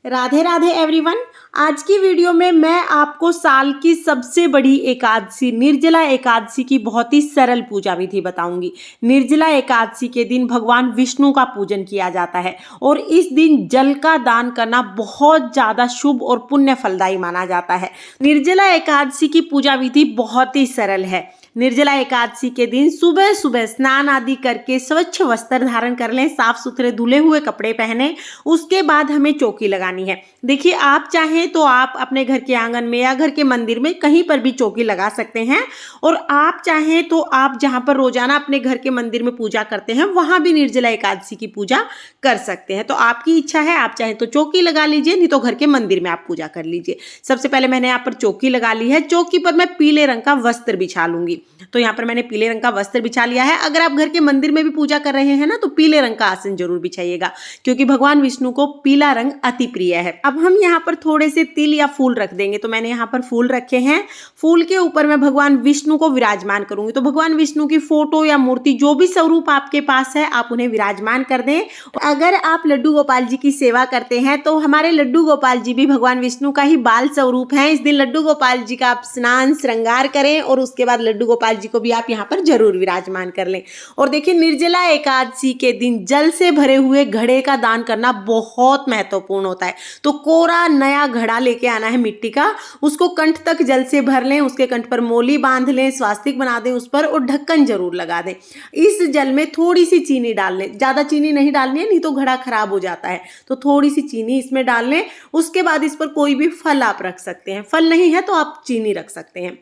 Radhe Radhe everyone. आज की video में मैं आपको साल की सबसे बड़ी एकादशी निर्जला एकादशी की बहुत ही सरल पूजा विधि बताऊंगी। निर्जला एकादशी के दिन भगवान विष्णु का पूजन किया जाता है और इस दिन जल का दान करना बहुत ज़्यादा शुभ और पुण्य फलदायी माना जाता है। निर्जला एकादशी की पूजा विधि बहुत ही सरल है। निर्जला एकादशी के दिन सुबह सुबह स्नान आदि करके स्वच्छ वस्त्र धारण कर लें, साफ सुथरे धुले हुए कपड़े पहने। उसके बाद हमें चौकी लगानी है। देखिए, आप चाहें तो आप अपने घर के आंगन में या घर के मंदिर में कहीं पर भी चौकी लगा सकते हैं, और आप चाहें तो आप जहां पर रोजाना अपने घर के मंदिर में पूजा करते हैं वहां भी निर्जला एकादशी की पूजा कर सकते हैं। तो आपकी इच्छा है, आप चाहें तो चौकी लगा लीजिए, नहीं तो घर के मंदिर में आप पूजा कर लीजिए। सबसे पहले मैंने यहाँ पर चौकी लगा ली है। चौकी पर मैं पीले रंग का वस्त्र बिछा लूंगी। तो यहाँ पर मैंने पीले रंग का वस्त्र बिछा लिया है। अगर आप घर के मंदिर में भी पूजा कर रहे हैं ना, तो पीले रंग का आसन जरूर बिछाइएगा, क्योंकि भगवान विष्णु को पीला रंग अति प्रिय है। अब हम यहाँ पर थोड़े से तिल या फूल रख देंगे। तो मैंने यहाँ पर फूल रखे हैं। फूल के ऊपर मैं भगवान विष्णु को विराजमान करूंगी। तो भगवान विष्णु की फोटो या मूर्ति, जो भी स्वरूप आपके पास है, आप उन्हें विराजमान कर दें। अगर आप लड्डू गोपाल जी की सेवा करते हैं तो हमारे लड्डू गोपाल जी भी भगवान विष्णु का ही बाल स्वरूप है। इस दिन लड्डू गोपाल जी का आप स्नान श्रृंगार करें और उसके बाद लड्डू गोपाल जी को भी आप यहाँ पर जरूर विराजमान कर लें। और देखिए, निर्जला एकादशी के दिन जल से भरे हुए घड़े का दान करना बहुत महत्वपूर्ण होता है। तो कोरा नया घड़ा लेके आना है मिट्टी का, उसको कंठ तक जल से भर लें, उसके कंठ पर मोली बांध लें, स्वास्तिक बना दें उस पर, और ढक्कन जरूर लगा दें। इस जल में थोड़ी सी चीनी डाल लें, ज्यादा चीनी नहीं डालनी है, नहीं तो घड़ा खराब हो जाता है। तो थोड़ी सी चीनी इसमें डाल लें। उसके बाद इस पर कोई भी फल आप रख सकते हैं, फल नहीं है तो आप चीनी रख सकते हैं।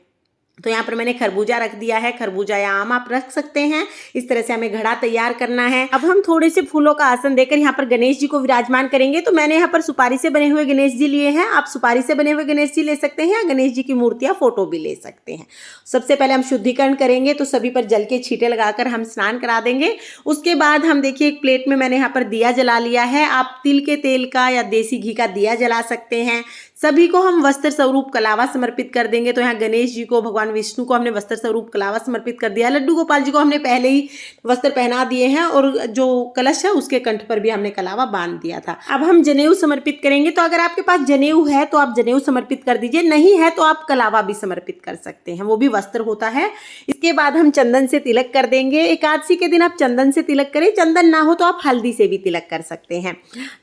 तो यहाँ पर मैंने खरबूजा रख दिया है, खरबूजा या आम आप रख सकते हैं। इस तरह से हमें घड़ा तैयार करना है। अब हम थोड़े से फूलों का आसन देकर यहाँ पर गणेश जी को विराजमान करेंगे। तो मैंने यहाँ पर सुपारी से बने हुए गणेश जी लिए हैं। आप सुपारी से बने हुए गणेश जी ले सकते हैं या गणेश जी की मूर्ति या फोटो भी ले सकते हैं। सबसे पहले हम शुद्धिकरण करेंगे, तो सभी पर जल के छींटे लगाकर हम स्नान करा देंगे। उसके बाद हम देखिए, एक प्लेट में मैंने यहाँ पर दिया जला लिया है। आप तिल के तेल का या देसी घी का दिया जला सकते हैं। सभी को हम वस्त्र स्वरूप कलावा समर्पित कर देंगे। तो यहाँ गणेश जी को, भगवान विष्णु को हमने वस्त्र स्वरूप कलावा समर्पित कर दिया। लड्डू गोपाल जी को हमने पहले ही वस्त्र पहना दिए हैं, और जो कलश है उसके कंठ पर भी हमने कलावा बांध दिया था। अब हम जनेऊ समर्पित करेंगे। तो अगर आपके पास जनेऊ है तो आप जनेऊ समर्पित कर दीजिए, नहीं है तो आप कलावा भी समर्पित कर सकते हैं, वो भी वस्त्र होता है। इसके बाद हम चंदन से तिलक कर देंगे। एकादशी के दिन आप चंदन से तिलक करें, चंदन ना हो तो आप हल्दी से भी तिलक कर सकते हैं।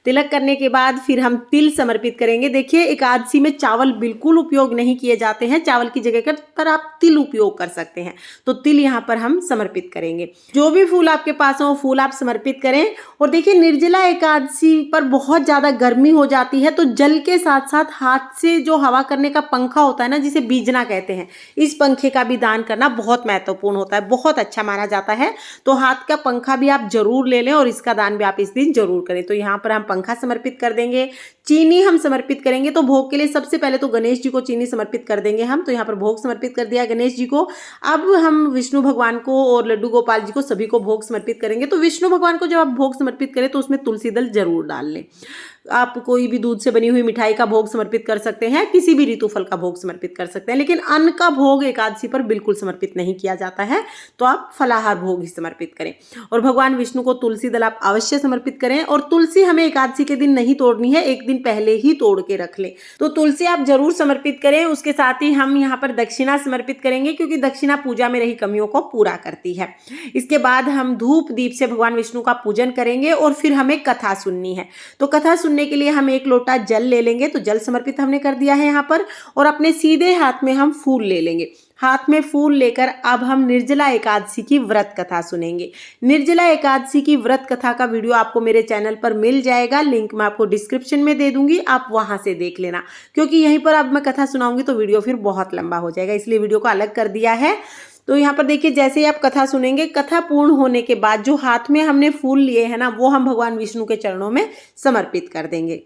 तिलक करने के बाद फिर हम तिल समर्पित करेंगे। देखिए, एकादशी में चावल बिल्कुल उपयोग नहीं किए जाते हैं, चावल की जगह पर आप तिल उपयोग कर सकते हैं। तो तिल यहाँ पर हम समर्पित करेंगे। जो भी फूल आपके पास हो वो फूल आप समर्पित करें। और देखिए, निर्जला एकादशी पर बहुत ज्यादा गर्मी हो जाती है, तो जल के साथ साथ हाथ से जो हवा करने का पंखा होता है ना, जिसे बीजना कहते हैं, इस पंखे का भी दान करना बहुत महत्वपूर्ण होता है, बहुत अच्छा माना जाता है। तो हाथ का पंखा भी आप जरूर ले लें और इसका दान भी आप इस दिन जरूर करें। तो यहाँ पर हम पंखा समर्पित कर देंगे। चीनी हम समर्पित करेंगे। तो भोग के लिए सबसे पहले तो गणेश जी को चीनी समर्पित कर देंगे हम। तो यहाँ पर भोग समर्पित कर दिया गणेश जी को। अब हम विष्णु भगवान को और लड्डू गोपाल जी को सभी को भोग समर्पित करेंगे। तो विष्णु भगवान को जब आप भोग समर्पित करें तो उसमें तुलसी दल जरूर डाल लें। आप कोई भी दूध से बनी हुई मिठाई का भोग समर्पित कर सकते हैं, किसी भी ऋतु फल का भोग समर्पित कर सकते हैं, लेकिन अन्न का भोग एकादशी पर बिल्कुल समर्पित नहीं किया जाता है। तो आप फलाहार भोग ही समर्पित करें। और भगवान विष्णु को तुलसी दल आप अवश्य समर्पित करें। और तुलसी हमें एकादशी के दिन नहीं तोड़नी है, एक दिन पहले ही तोड़ के रख लें। तो तुलसी आप जरूर समर्पित करें। उसके साथ ही हम यहाँ पर दक्षिणा समर्पित करेंगे, क्योंकि दक्षिणा पूजा में रही कमियों को पूरा करती है। इसके बाद हम धूप दीप से भगवान विष्णु का पूजन करेंगे और फिर हमें कथा सुननी है। तो कथा सुनने के लिए हम एक लोटा जल ले लेंगे। तो जल समर्पित हमने कर दिया है यहाँ पर, और अपने सीधे हाथ में हम फूल ले लेंगे। हाथ में फूल लेकर अब हम निर्जला एकादशी की व्रत कथा सुनेंगे। निर्जला एकादशी की व्रत कथा का वीडियो आपको मेरे चैनल पर मिल जाएगा, लिंक मैं आपको डिस्क्रिप्शन में दे दूंगी, आप वहां से देख लेना। क्योंकि यहीं पर अब मैं कथा सुनाऊंगी तो वीडियो फिर बहुत लंबा हो जाएगा, इसलिए वीडियो को अलग कर दिया है। तो यहाँ पर देखिए, जैसे ही आप कथा सुनेंगे, कथा पूर्ण होने के बाद जो हाथ में हमने फूल लिए हैं ना, वो हम भगवान विष्णु के चरणों में समर्पित कर देंगे।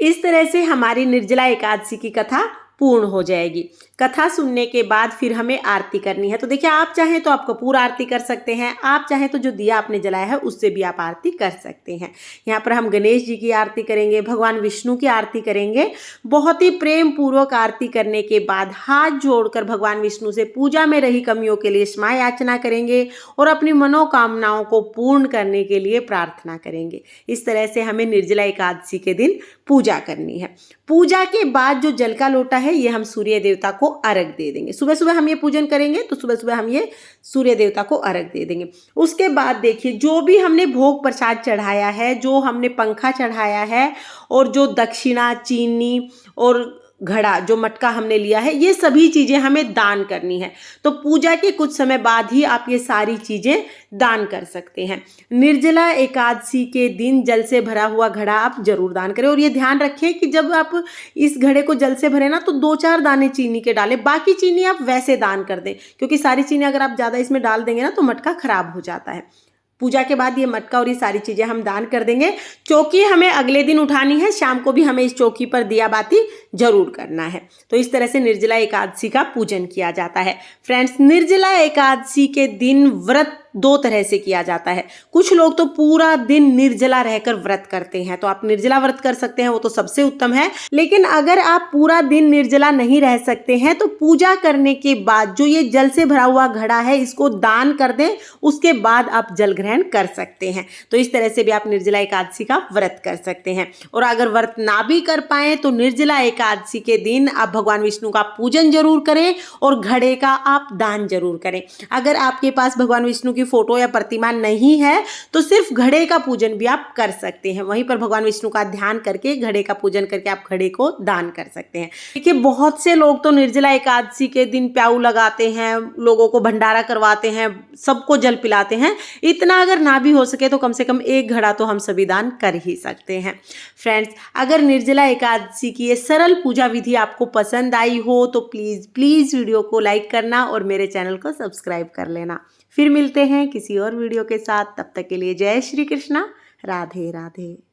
इस तरह से हमारी निर्जला एकादशी की कथा पूर्ण हो जाएगी। कथा सुनने के बाद फिर हमें आरती करनी है। तो देखिए, आप चाहें तो आप कपूर आरती कर सकते हैं, आप चाहें तो जो दिया आपने जलाया है उससे भी आप आरती कर सकते हैं। यहाँ पर हम गणेश जी की आरती करेंगे, भगवान विष्णु की आरती करेंगे। बहुत ही प्रेम पूर्वक आरती करने के बाद हाथ जोड़कर भगवान विष्णु से पूजा में रही कमियों के लिए क्षमा याचना करेंगे और अपनी मनोकामनाओं को पूर्ण करने के लिए प्रार्थना करेंगे। इस तरह से हमें निर्जला एकादशी के दिन पूजा करनी है। पूजा के बाद जो जल का लोटा है ये हम सूर्य देवता को अर्घ दे देंगे। सुबह सुबह हम ये पूजन करेंगे तो सुबह सुबह हम ये सूर्य देवता को अर्घ दे देंगे। उसके बाद देखिए, जो भी हमने भोग प्रसाद चढ़ाया है, जो हमने पंखा चढ़ाया है और जो दक्षिणा, चीनी और घड़ा, जो मटका हमने लिया है, ये सभी चीज़ें हमें दान करनी है। तो पूजा के कुछ समय बाद ही आप ये सारी चीज़ें दान कर सकते हैं। निर्जला एकादशी के दिन जल से भरा हुआ घड़ा आप जरूर दान करें। और ये ध्यान रखें कि जब आप इस घड़े को जल से भरें ना, तो 2-4 दाने चीनी के डालें, बाकी चीनी आप वैसे दान कर दें, क्योंकि सारी चीनी अगर आप ज़्यादा इसमें डाल देंगे ना तो मटका खराब हो जाता है। पूजा के बाद ये मटका और ये सारी चीज़ें हम दान कर देंगे। चौकी हमें अगले दिन उठानी है, शाम को भी हमें इस चौकी पर दिया बाती जरूर करना है। तो इस तरह से निर्जला एकादशी का पूजन किया जाता है। फ्रेंड्स, निर्जला एकादशी के दिन व्रत 2 तरह से किया जाता है। कुछ लोग तो पूरा दिन निर्जला रहकर व्रत करते हैं, तो आप निर्जला व्रत कर सकते हैं, वो तो सबसे उत्तम है। लेकिन अगर आप पूरा दिन निर्जला नहीं रह सकते हैं तो पूजा करने के बाद जो ये जल से भरा हुआ घड़ा है इसको दान कर दें, उसके बाद आप जल ग्रहण कर सकते हैं। तो इस तरह से भी आप निर्जला एकादशी का व्रत कर सकते हैं। और अगर व्रत ना भी कर पाए तो निर्जला एकादशी के दिन आप भगवान विष्णु का पूजन जरूर करें और घड़े का आप दान जरूर करें। अगर आपके पास भगवान विष्णु की फोटो या प्रतिमा नहीं है तो सिर्फ घड़े का पूजन भी आप कर सकते हैं। वहीं पर भगवान विष्णु का ध्यान करके घड़े का पूजन करके आप घड़े को दान कर सकते हैं। देखिए, बहुत से लोग तो निर्जला एकादशी के दिन प्याऊ लगाते हैं, लोगों को भंडारा करवाते हैं, सबको जल पिलाते हैं। इतना अगर ना भी हो सके तो कम से कम 1 घड़ा तो हम सभी दान कर ही सकते हैं। फ्रेंड्स, अगर निर्जला एकादशी की ये सरल पूजा विधि आपको पसंद आई हो तो प्लीज वीडियो को लाइक करना और मेरे चैनल को सब्सक्राइब कर लेना। फिर मिलते हैं किसी और वीडियो के साथ। तब तक के लिए जय श्री कृष्णा, राधे राधे।